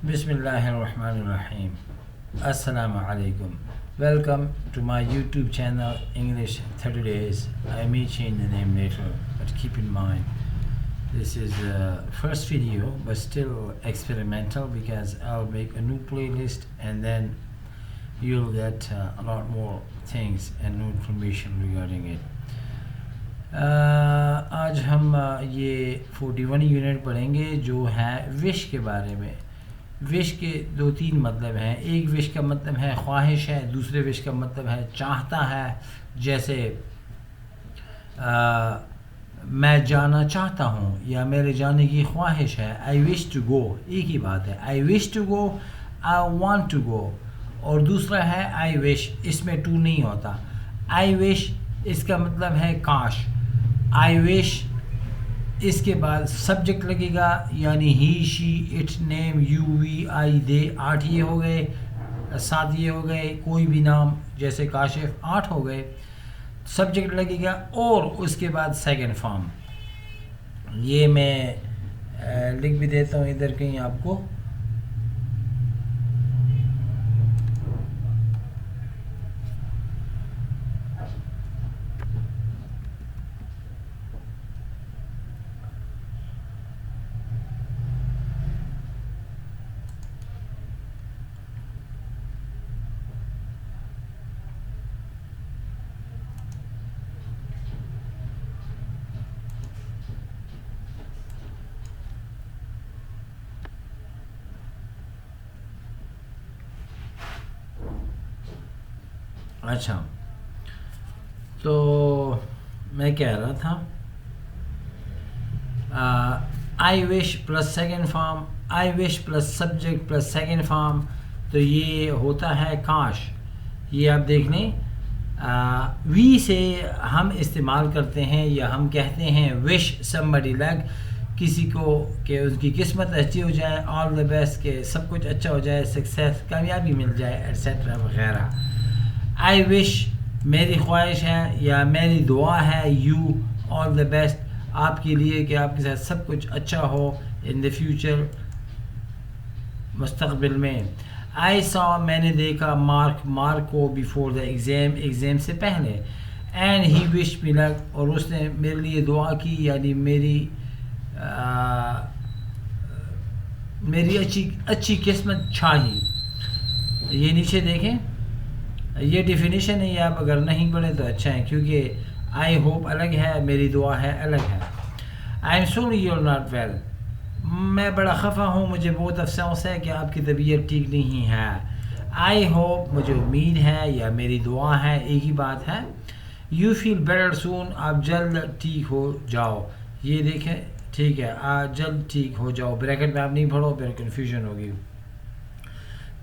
بسم اللہ الرحمن الرحیم. السلام علیکم. Welcome to my YouTube channel English 30 Days. I may change the name later, but keep in mind this is first video but still experimental because I'll make a new playlist and then you'll get a lot more things and new information regarding it. آج ہم یہ 41 unit پڑھیں گے جو ہے وش کے بارے میں. وش کے دو تین مطلب ہیں. ایک وش کا مطلب ہے خواہش ہے, دوسرے وش کا مطلب ہے چاہتا ہے. جیسے میں جانا چاہتا ہوں یا میرے جانے کی خواہش ہے. آئی وش ٹو گو, ایک ہی بات ہے. I wish to go, I want to go. اور دوسرا ہے آئی وش, اس میں ٹو نہیں ہوتا. آئی وش اس کا مطلب ہے کاش. آئی وش اس کے بعد سبجیکٹ لگے گا, یعنی ہی شی اٹ نیم یو وی آئی دے. 8 یہ ہو گئے, 7 یہ ہو گئے. کوئی بھی نام جیسے کاشف 8 ہو گئے. سبجیکٹ لگے گا اور اس کے بعد سیکنڈ فارم. یہ میں لکھ بھی دیتا ہوں ادھر کہیں آپ کو. اچھا, تو میں کہہ رہا تھا I wish plus second form, I wish plus subject plus second form, تو یہ ہوتا ہے کاش. یہ آپ دیکھ لیں, وی سے ہم استعمال کرتے ہیں یا ہم کہتے ہیں وش somebody luck, کسی کو کہ اس کی قسمت اچھی ہو جائے, آل دا بیسٹ کہ سب کچھ اچھا ہو جائے, سکسیس کامیابی مل جائے ایٹسیٹرا وغیرہ. آئی وش میری خواہش ہے یا میری دعا ہے, یو آل دا بیسٹ آپ کے لیے کہ آپ کے ساتھ سب کچھ اچھا ہو ان دا فیوچر, مستقبل میں. آئی سا میں نے دیکھا مارک کو بیفور دا ایگزام سے پہلے. اینڈ ہی وش می لک اور اس نے میرے لیے دعا کی, یعنی میری اچھی قسمت چاہی. یہ نیچے دیکھیں, یہ ڈیفینیشن ہے, یہ آپ اگر نہیں پڑھیں تو اچھا ہے کیونکہ آئی ہوپ الگ ہے, میری دعا ہے الگ ہے. I am sorry you are not well, میں بڑا خفا ہوں, مجھے بہت افسوس ہے کہ آپ کی طبیعت ٹھیک نہیں ہے. آئی ہوپ مجھے امید ہے یا میری دعا ہے, ایک ہی بات ہے. یو فیل بیٹر سون آپ جلد ٹھیک ہو جاؤ. یہ دیکھیں ٹھیک ہے, جلد ٹھیک ہو جاؤ. بریکٹ میں آپ نہیں پڑھو پھر کنفیوژن ہوگی.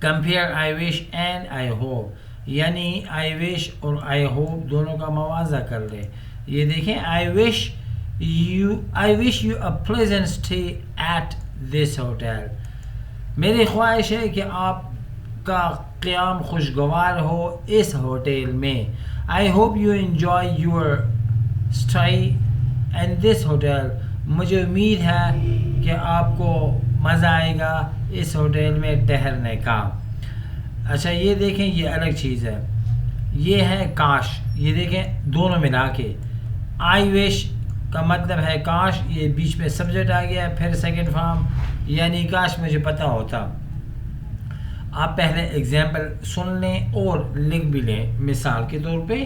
Compare I wish and I hope, یعنی آئی وش اور آئی ہوپ دونوں کا موازنہ کر لیں. یہ دیکھیں, I wish you a pleasant stay at this hotel. میری خواہش ہے کہ آپ کا قیام خوشگوار ہو اس ہوٹل میں. I hope you enjoy your stay in this hotel, مجھے امید ہے کہ آپ کو مزہ آئے گا اس ہوٹل میں ٹہرنے کا. اچھا یہ دیکھیں, یہ الگ چیز ہے, یہ ہے کاش. یہ دیکھیں دونوں ملا کے, آئی وش کا مطلب ہے کاش, یہ بیچ میں سبجیکٹ آ گیا, پھر سیکنڈ فارم یعنی کاش مجھے پتہ ہوتا. آپ پہلے ایگزامپل سن لیں اور لکھ بھی لیں. مثال کے طور پہ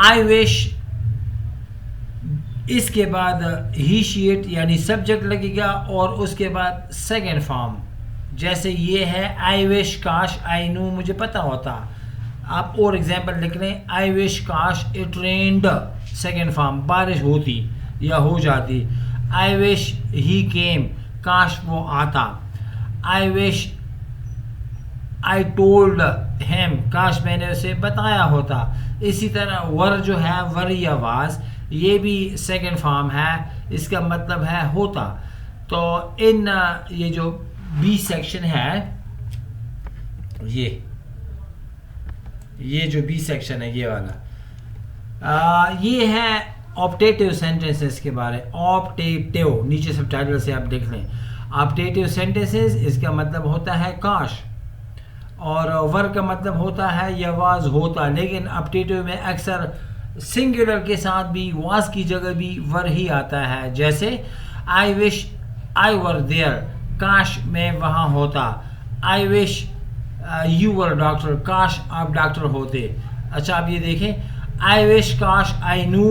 آئی وش, اس کے بعد ہی شیٹ یعنی سبجیکٹ لگے گا اور اس کے بعد سیکنڈ فارم. جیسے یہ ہے آئی وش کاش, آئی نو مجھے پتہ ہوتا. آپ اور ایگزامپل لکھ لیں, آئی وش کاش اٹ رینڈ, سیکنڈ فارم بارش ہوتی یا ہو جاتی. آئی وش ہی کیم, کاش وہ آتا. آئی وش آئی ٹولڈ ہیم, کاش میں نے اسے بتایا ہوتا. اسی طرح ور جو ہے, ور یا واز, یہ بھی سیکنڈ فارم ہے, اس کا مطلب ہے ہوتا. تو یہ جو بی سیکشن ہے, یہ جو بی سیکشن ہے یہ والا, یہ ہے آپٹیٹیو سینٹنسز کے بارے. آپٹیٹیو نیچے سب ٹائٹل سے آپ دیکھ لیں. اپڈیٹیو سینٹنسز اس کا مطلب ہوتا ہے کاش، اور ور کا مطلب ہوتا ہے یا واز ہوتا، لیکن اپڈیٹیو میں اکثر سنگولر کے ساتھ بھی واز کی جگہ بھی ور ہی آتا ہے، جیسے آئی وش آئی ور دیئر، کاش میں وہاں ہوتا، آئی وش یو ور ڈاکٹر، کاش آپ ڈاکٹر ہوتے۔ اچھا آپ یہ دیکھیں، آئی وش کاش آئی نو،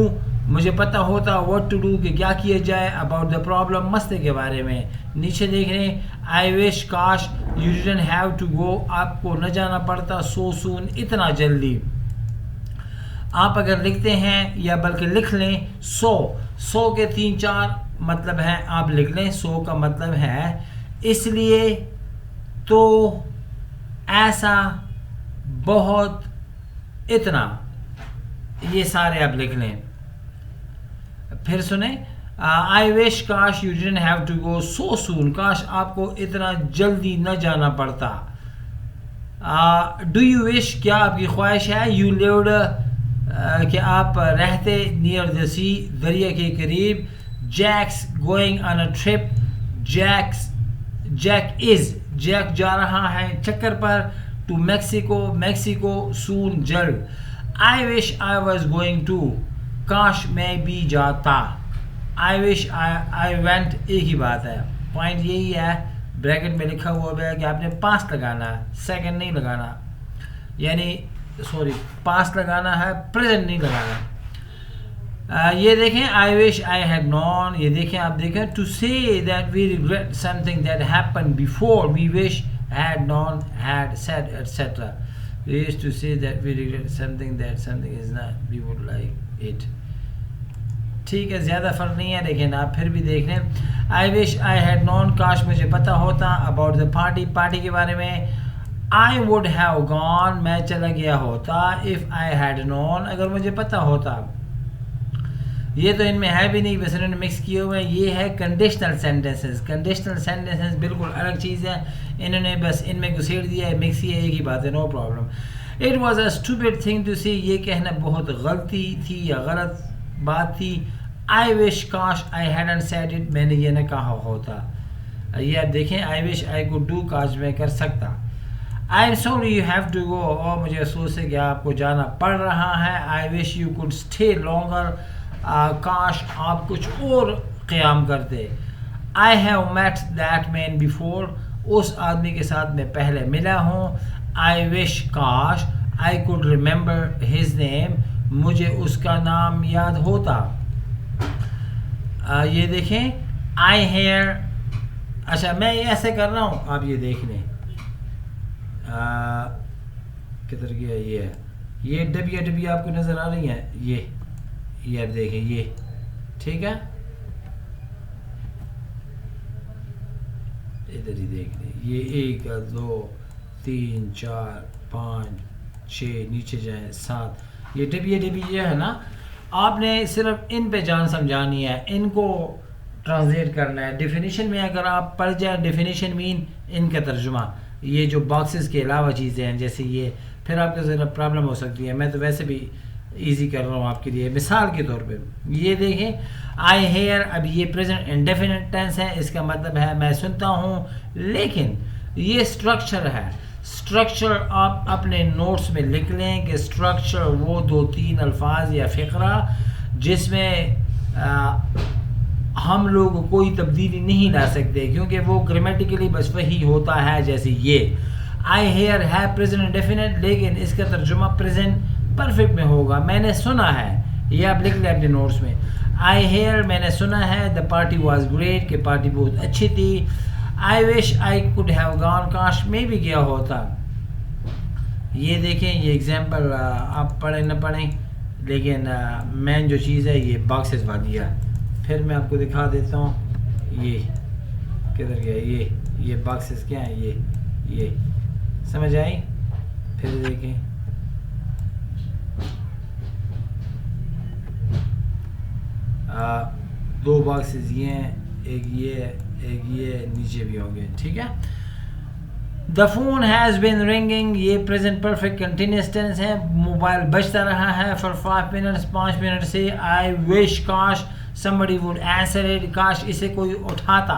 مجھے پتہ ہوتا واٹ ٹو ڈو کہ کیا کیا جائے، اباؤٹ دا پرابلم مسئلے کے بارے میں۔ نیچے دیکھ رہے ہیں آئی وش کاش you didn't have to go, آپ کو نہ جانا پڑتا سو سون، اتنا جلدی۔ آپ اگر لکھتے ہیں یا بلکہ لکھ لیں سو کے 3-4 مطلب ہیں، آپ لکھ لیں۔ سو کا مطلب ہے اس لیے، تو، ایسا، بہت، اتنا، یہ سارے آپ لکھ لیں۔ پھر سنیں، آئی وش کاش you didn't have to go so soon, کاش آپ کو اتنا جلدی نہ جانا پڑتا۔ ڈو یو وش، کیا آپ کی خواہش ہے، یو لیوڈ، کہ آپ رہتے، نیئر دا سی، دریا کے قریب، Jack's going on a trip, Jack جا رہا ہے چکر پر، ٹو میکسیکو سون، جلد۔ I wish I was going to, کاش میں بھی جاتا۔ آئی وش آئی وینٹ، ایک ہی بات ہے، پوائنٹ یہی ہے، بریکٹ میں لکھا ہوا ہے کہ آپ نے پاسٹ لگانا ہے، سیکنڈ نہیں لگانا، یعنی پاسٹ لگانا ہے، پریزنٹ نہیں لگانا۔ یہ دیکھیں آئی وش آئی ہیڈ نون، یہ دیکھیں آپ دیکھیں، to say that we regret something that happen before we wish had known, had said, etc. We used to say that we regret something that something is not, we would like it. ٹھیک ہے، زیادہ فرق نہیں ہے، لیکن آپ پھر بھی دیکھ لیں۔ I wish I had known، کاش مجھے پتہ ہوتا، about the party، پارٹی کے بارے میں۔ I would have gone، میں چلا گیا ہوتا، if I had known، اگر مجھے پتہ ہوتا۔ یہ تو ان میں ہے بھی نہیں، بس انہوں نے مکس کیے ہوئے ہیں۔ یہ ہے کنڈیشنل سینٹنسز، کنڈیشنل سینٹنسز بالکل الگ چیز ہے، انہوں نے بس ان میں گھسیڑ دیا ہے، مکس کیا، ایک ہی بات ہے، no problem. It was a stupid thing to see, یہ کہنا بہت غلطی تھی یا غلط بات تھی۔ آئی وش کاش آئی ہیڈنٹ سیڈ اٹ، میں نے یہ نہ کہا ہوتا۔ یہ آپ دیکھیں، I wish I could do, کاش میں کر سکتا۔ I am sorry you have to go, اور مجھے افسوس ہے کہ آپ کو جانا پڑ رہا ہے۔ I wish you could stay longer, کاش آپ کچھ اور قیام کرتے۔ I have met that man before, اس آدمی کے ساتھ میں پہلے ملا ہوں۔ آئی وش کاش I could remember his name, مجھے اس کا نام یاد ہوتا۔ یہ دیکھیں آئی ہیئر، اچھا میں یہ ایسے کر رہا ہوں، آپ یہ دیکھ لیں، کدھر گیا، یہ ہے، یہ ڈبی آپ کو نظر آ رہی ہیں، یہ آپ دیکھیں، یہ ٹھیک ہے، ادھر ہی دیکھ لیں، یہ 1 2 3 4 5 6، نیچے جائیں 7، یہ ڈبی یہ ہے نا، آپ نے صرف ان پہ جان سمجھانی ہے، ان کو ٹرانسلیٹ کرنا ہے۔ ڈیفینیشن میں اگر آپ پڑھ جائیں، ڈیفینیشن مین ان کا ترجمہ، یہ جو باکسز کے علاوہ چیزیں ہیں جیسے یہ، پھر آپ کو ذرا پرابلم ہو سکتی ہے، میں تو ویسے بھی ایزی کر رہا ہوں آپ کے لیے، مثال کے طور پہ یہ دیکھیں آئی ہیئر، اب یہ پریزنٹ انڈیفینٹ ٹینس ہے، اس کا مطلب ہے میں سنتا ہوں، لیکن یہ اسٹرکچر ہے، اسٹرکچر آپ اپنے نوٹس میں لکھ لیں کہ اسٹرکچر وہ 2-3 الفاظ یا فقرہ جس میں ہم لوگ کوئی تبدیلی نہیں لا سکتے، کیونکہ وہ گرامیٹیکلی بس وہی ہوتا ہے، جیسے یہ آئی ہیئر ہے پریزنٹ انڈیفینٹ، لیکن اس کا ترجمہ پریزنٹ پرفیکٹ میں ہوگا، میں نے سنا ہے، یہ آپ لکھ لیں اپنے نوٹس میں۔ آئی ہیئر میں نے سنا ہے، دا پارٹی واز گریٹ، کہ پارٹی بہت اچھی تھی۔ آئی wish I could have gone, کاش میں بھی گیا ہوتا۔ یہ دیکھیں، یہ ایگزامپل آپ پڑھیں نہ پڑھیں، لیکن مین جو چیز ہے یہ باکسز والی ہے۔ پھر میں آپ کو دکھا دیتا ہوں، یہ کدھر گیا، یہ باکسز کیا ہیں، یہ سمجھ آئی؟ پھر دیکھیں، دو باکسز یہ ہیں، ایک یہ نیچے بھی ہوں گے، ٹھیک ہے۔ The phone has been ringing, یہ پریزنٹ پرفیکٹ کنٹینیوس ٹینس ہے، موبائل بجتا رہا ہے فار 5 منٹس، 5 منٹ سے۔ آئی وش کاش somebody would answer it، کاش اسے کوئی اٹھاتا۔